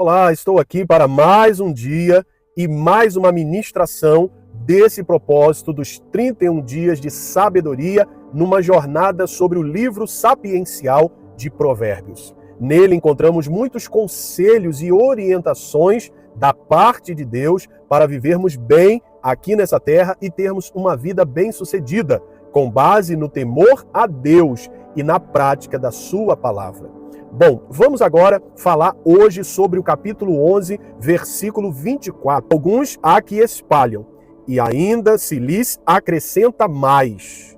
Olá, estou aqui para mais um dia e mais uma ministração desse propósito dos 31 dias de sabedoria numa jornada sobre o livro sapiencial de Provérbios. Nele encontramos muitos conselhos e orientações da parte de Deus para vivermos bem aqui nessa terra e termos uma vida bem-sucedida, com base no temor a Deus e na prática da sua palavra. Bom, vamos agora falar hoje sobre o capítulo 11, versículo 24. Alguns há que espalham, e ainda se lhes acrescenta mais.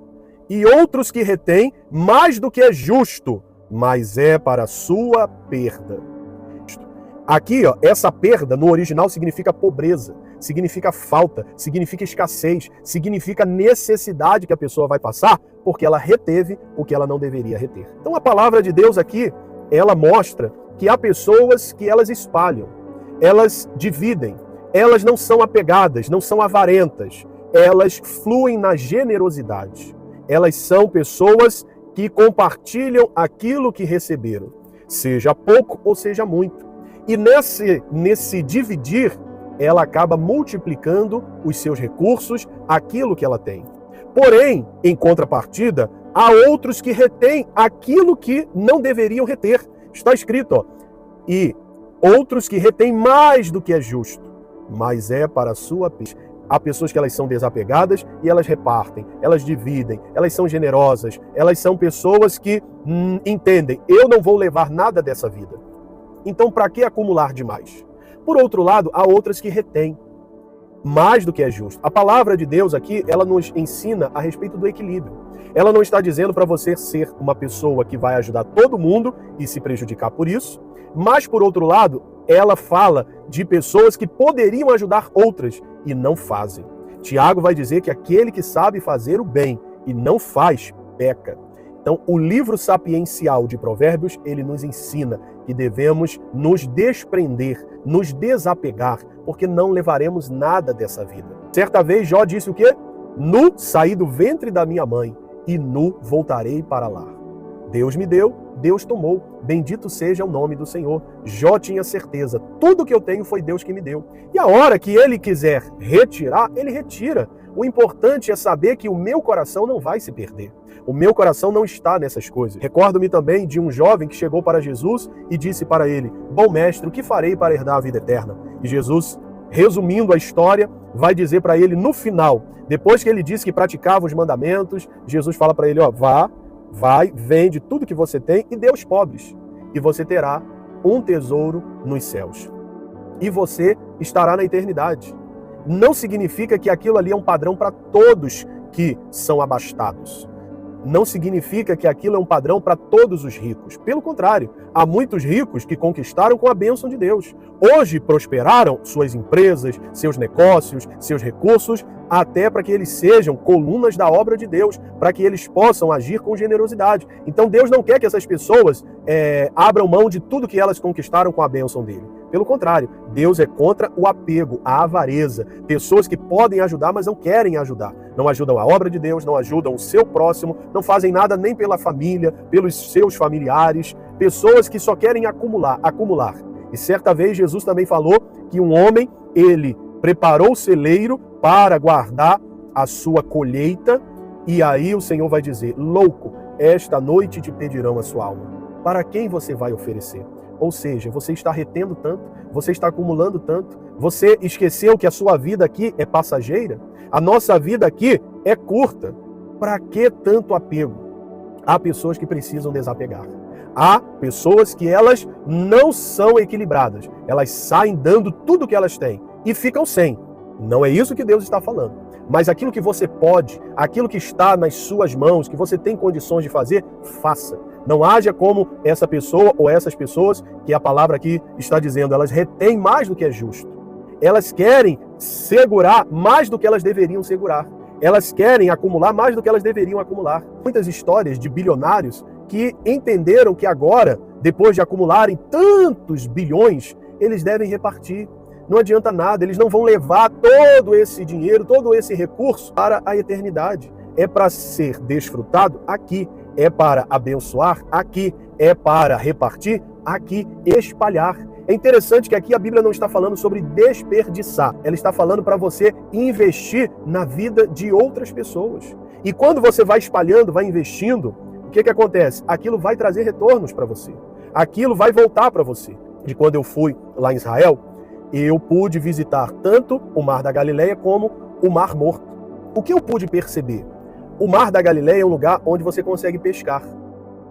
E outros que retêm mais do que é justo, mas é para a sua perda. Aqui, essa perda no original significa pobreza, significa falta, significa escassez, significa necessidade que a pessoa vai passar porque ela reteve o que ela não deveria reter. Então a palavra de Deus aqui, ela mostra que há pessoas que elas espalham, elas dividem, elas não são apegadas, não são avarentas, elas fluem na generosidade. Elas são pessoas que compartilham aquilo que receberam, seja pouco ou seja muito. E nesse dividir, ela acaba multiplicando os seus recursos, aquilo que ela tem. Porém, em contrapartida, há outros que retêm aquilo que não deveriam reter. Está escrito, e outros que retêm mais do que é justo, mas é para a sua perda. Há pessoas que elas são desapegadas e elas repartem, elas dividem, elas são generosas, elas são pessoas que entendem, eu não vou levar nada dessa vida. Então, para que acumular demais? Por outro lado, há outras que retêm mais do que é justo. A palavra de Deus aqui, ela nos ensina a respeito do equilíbrio. Ela não está dizendo para você ser uma pessoa que vai ajudar todo mundo e se prejudicar por isso, mas, por outro lado, ela fala de pessoas que poderiam ajudar outras e não fazem. Tiago vai dizer que aquele que sabe fazer o bem e não faz, peca. Então, o livro sapiencial de Provérbios, ele nos ensina que devemos nos desprender, nos desapegar, porque não levaremos nada dessa vida. Certa vez, Jó disse o quê? Nu saí do ventre da minha mãe, e nu voltarei para lá. Deus me deu, Deus tomou. Bendito seja o nome do Senhor. Jó tinha certeza, tudo que eu tenho foi Deus que me deu. E a hora que ele quiser retirar, ele retira. O importante é saber que o meu coração não vai se perder. O meu coração não está nessas coisas. Recordo-me também de um jovem que chegou para Jesus e disse para ele, bom mestre, o que farei para herdar a vida eterna? E Jesus, resumindo a história, vai dizer para ele no final, depois que ele disse que praticava os mandamentos, Jesus fala para ele, vai, vende tudo que você tem e dê aos pobres, e você terá um tesouro nos céus. E você estará na eternidade. Não significa que aquilo ali é um padrão para todos que são abastados. Não significa que aquilo é um padrão para todos os ricos. Pelo contrário, há muitos ricos que conquistaram com a bênção de Deus. Hoje prosperaram suas empresas, seus negócios, seus recursos, até para que eles sejam colunas da obra de Deus, para que eles possam agir com generosidade. Então Deus não quer que essas pessoas abram mão de tudo que elas conquistaram com a bênção dele. Pelo contrário, Deus é contra o apego, a avareza. Pessoas que podem ajudar, mas não querem ajudar. Não ajudam a obra de Deus, não ajudam o seu próximo, não fazem nada nem pela família, pelos seus familiares. Pessoas que só querem acumular. E certa vez Jesus também falou que um homem, ele preparou o celeiro para guardar a sua colheita. E aí o Senhor vai dizer, louco, esta noite te pedirão a sua alma. Para quem você vai oferecer? Ou seja, você está retendo tanto, você está acumulando tanto, você esqueceu que a sua vida aqui é passageira? A nossa vida aqui é curta. Para que tanto apego? Há pessoas que precisam desapegar. Há pessoas que elas não são equilibradas. Elas saem dando tudo que elas têm e ficam sem. Não é isso que Deus está falando. Mas aquilo que você pode, aquilo que está nas suas mãos, que você tem condições de fazer, faça. Não haja como essa pessoa ou essas pessoas que a palavra aqui está dizendo, elas retêm mais do que é justo. Elas querem segurar mais do que elas deveriam segurar. Elas querem acumular mais do que elas deveriam acumular. Muitas histórias de bilionários que entenderam que agora, depois de acumularem tantos bilhões, eles devem repartir. Não adianta nada, eles não vão levar todo esse dinheiro, todo esse recurso para a eternidade. É para ser desfrutado aqui, é para abençoar aqui, é para repartir aqui, espalhar. É interessante que aqui a Bíblia não está falando sobre desperdiçar. Ela está falando para você investir na vida de outras pessoas. E quando você vai espalhando, vai investindo, o que acontece? Aquilo vai trazer retornos para você. Aquilo vai voltar para você. E quando eu fui lá em Israel, eu pude visitar tanto o Mar da Galileia como o Mar Morto. O que eu pude perceber? O Mar da Galileia é um lugar onde você consegue pescar.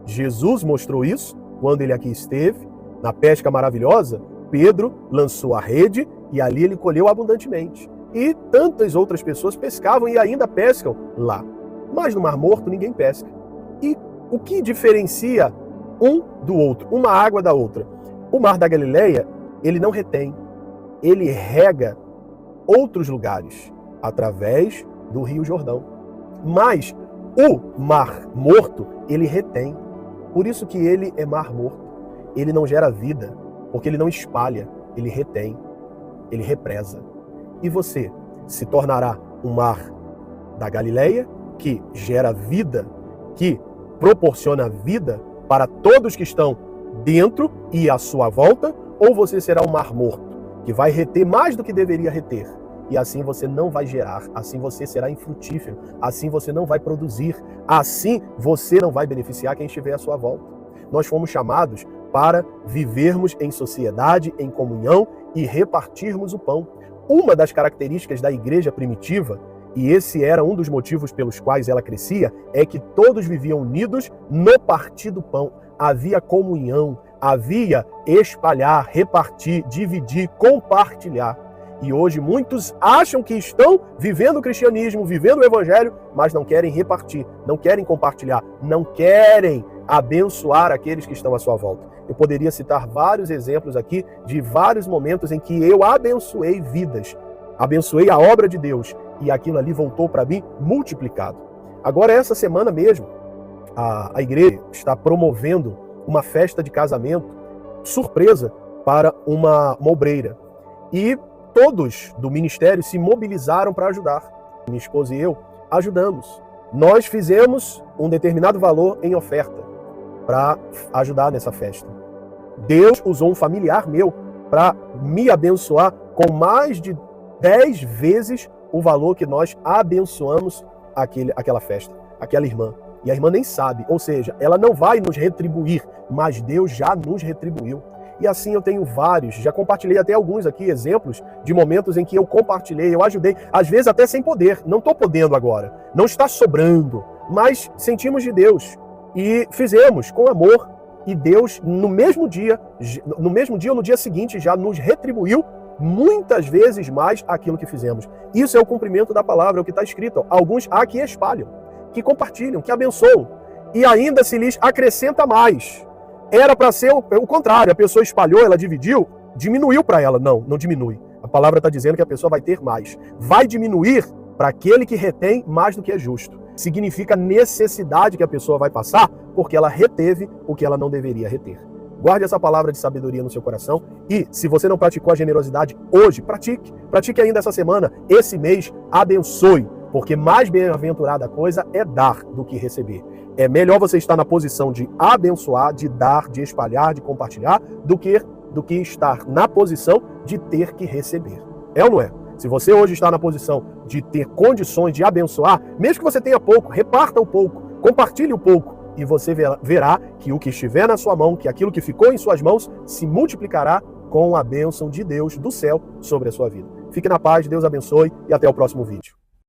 Jesus mostrou isso quando ele aqui esteve, na pesca maravilhosa. Pedro lançou a rede e ali ele colheu abundantemente. E tantas outras pessoas pescavam e ainda pescam lá. Mas no Mar Morto ninguém pesca. E o que diferencia um do outro, uma água da outra? O Mar da Galileia, ele não retém, ele rega outros lugares através do Rio Jordão. Mas o Mar Morto, ele retém. Por isso que ele é Mar Morto. Ele não gera vida, porque ele não espalha, ele retém, ele represa. E você se tornará um Mar da Galileia que gera vida, que proporciona vida para todos que estão dentro e à sua volta, ou você será um Mar Morto, que vai reter mais do que deveria reter. E assim você não vai gerar, assim você será infrutífero, assim você não vai produzir, assim você não vai beneficiar quem estiver à sua volta. Nós fomos chamados para vivermos em sociedade, em comunhão e repartirmos o pão. Uma das características da igreja primitiva, e esse era um dos motivos pelos quais ela crescia, é que todos viviam unidos no partir do pão. Havia comunhão, havia espalhar, repartir, dividir, compartilhar. E hoje muitos acham que estão vivendo o cristianismo, vivendo o evangelho, mas não querem repartir, não querem compartilhar, não querem abençoar aqueles que estão à sua volta. Eu poderia citar vários exemplos aqui de vários momentos em que eu abençoei vidas, abençoei a obra de Deus e aquilo ali voltou para mim multiplicado. Agora, essa semana mesmo, a igreja está promovendo uma festa de casamento surpresa para uma obreira. E todos do ministério se mobilizaram para ajudar. Minha esposa e eu ajudamos. Nós fizemos um determinado valor em oferta para ajudar nessa festa. Deus usou um familiar meu para me abençoar com mais de 10 vezes o valor que nós abençoamos aquela festa, aquela irmã. E a irmã nem sabe, ou seja, ela não vai nos retribuir, mas Deus já nos retribuiu. E assim eu tenho vários, já compartilhei até alguns aqui, exemplos de momentos em que eu compartilhei, eu ajudei, às vezes até sem poder, não estou podendo agora, não está sobrando, mas sentimos de Deus e fizemos com amor. E Deus, no mesmo dia ou no dia seguinte, já nos retribuiu muitas vezes mais aquilo que fizemos. Isso é o cumprimento da palavra, é o que está escrito. Alguns há que espalham, que compartilham, que abençoam, e ainda se lhes acrescenta mais. Era para ser o contrário, a pessoa espalhou, ela dividiu, diminuiu para ela. Não, não diminui. A palavra está dizendo que a pessoa vai ter mais. Vai diminuir para aquele que retém mais do que é justo. Significa necessidade que a pessoa vai passar porque ela reteve o que ela não deveria reter. Guarde essa palavra de sabedoria no seu coração e, se você não praticou a generosidade hoje, pratique. Pratique ainda essa semana, esse mês, abençoe, porque mais bem-aventurada coisa é dar do que receber. É melhor você estar na posição de abençoar, de dar, de espalhar, de compartilhar, do que estar na posição de ter que receber. É ou não é? Se você hoje está na posição de ter condições de abençoar, mesmo que você tenha pouco, reparta um pouco, compartilhe um pouco, e você verá que o que estiver na sua mão, que aquilo que ficou em suas mãos, se multiplicará com a bênção de Deus do céu sobre a sua vida. Fique na paz, Deus abençoe e até o próximo vídeo.